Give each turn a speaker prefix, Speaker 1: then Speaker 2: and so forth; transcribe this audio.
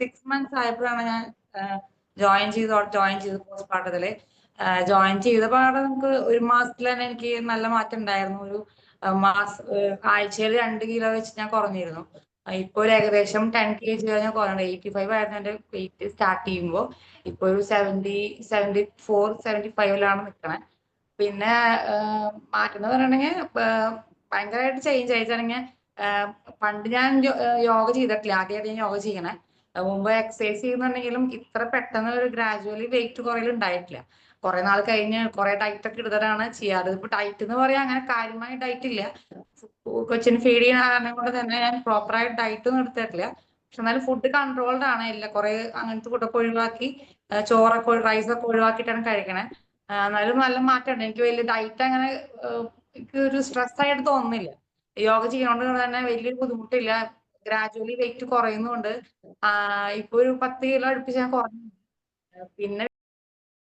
Speaker 1: 6 months ആയപ്പോഴാണ് ഞാൻ join ചെയ്ത് പോസ്റ്റ്മോർട്ടത്തില് ജോയിൻ ചെയ്ത പാടെ നമുക്ക് 1 മാസത്തിൽ തന്നെ എനിക്ക് നല്ല മാറ്റം ഉണ്ടായിരുന്നു. ഒരു ആഴ്ചയിൽ 2 കിലോ വെച്ച് ഞാൻ കുറഞ്ഞിരുന്നു. ഇപ്പൊ ഒരു ഏകദേശം 10 kg ഞാൻ കുറഞ്ഞു. 85 ആയിരുന്നു എന്റെ വെയിറ്റ് സ്റ്റാർട്ട് ചെയ്യുമ്പോൾ. ഇപ്പൊ ഒരു 74-75 നിൽക്കണേ. പിന്നെ മാറ്റം എന്ന് പറയണെങ്കിൽ ഭയങ്കരമായിട്ട് ചേഞ്ച് ആയിട്ടാണെങ്കിൽ പണ്ട് ഞാൻ യോഗ ചെയ്തിട്ടില്ല. ആദ്യമായിട്ട് ഞാൻ യോഗ ചെയ്യണേ. മുമ്പ് എക്സസൈസ് ചെയ്യുന്നുണ്ടെങ്കിലും ഇത്ര പെട്ടെന്ന് ഒരു ഗ്രാജുവലി വെയിറ്റ് കുറയൽ ഉണ്ടായിട്ടില്ല. കുറെ നാൾ കഴിഞ്ഞ് കുറെ ഡയറ്റ് ഒക്കെ എടുത്തിട്ടാണ് ചെയ്യാറ്. ഇപ്പൊ ഡയറ്റ് എന്ന് പറയാൻ അങ്ങനെ കാര്യമായ ഡയറ്റ് ഇല്ല. കൊച്ചിന് ഫീഡ് ചെയ്യുന്ന കാരണം കൊണ്ട് തന്നെ ഞാൻ പ്രോപ്പറായിട്ട് ഡയറ്റ് ഒന്നും എടുത്തിട്ടില്ല. പക്ഷെ എന്നാലും ഫുഡ് കൺട്രോൾഡ് ആണ്. ഇല്ല കുറെ അങ്ങനത്തെ ഫുഡൊക്കെ ഒഴിവാക്കി ചോറൊക്കെ റൈസൊക്കെ ഒഴിവാക്കിയിട്ടാണ് കഴിക്കണേ. എന്നാലും നല്ല മാറ്റമുണ്ട്. എനിക്ക് വലിയ ഡയറ്റ് അങ്ങനെ എനിക്ക് ഒരു സ്ട്രെസ് ആയിട്ട് തോന്നുന്നില്ല. യോഗ ചെയ്യുന്നതുകൊണ്ട് തന്നെ വലിയൊരു ബുദ്ധിമുട്ടില്ല. ഗ്രാജുവലി വെയിറ്റ് കുറയുന്നുണ്ട്. ഇപ്പൊ ഒരു 10 കിലോ അടുപ്പിച്ച് ഞാൻ കുറഞ്ഞു. പിന്നെ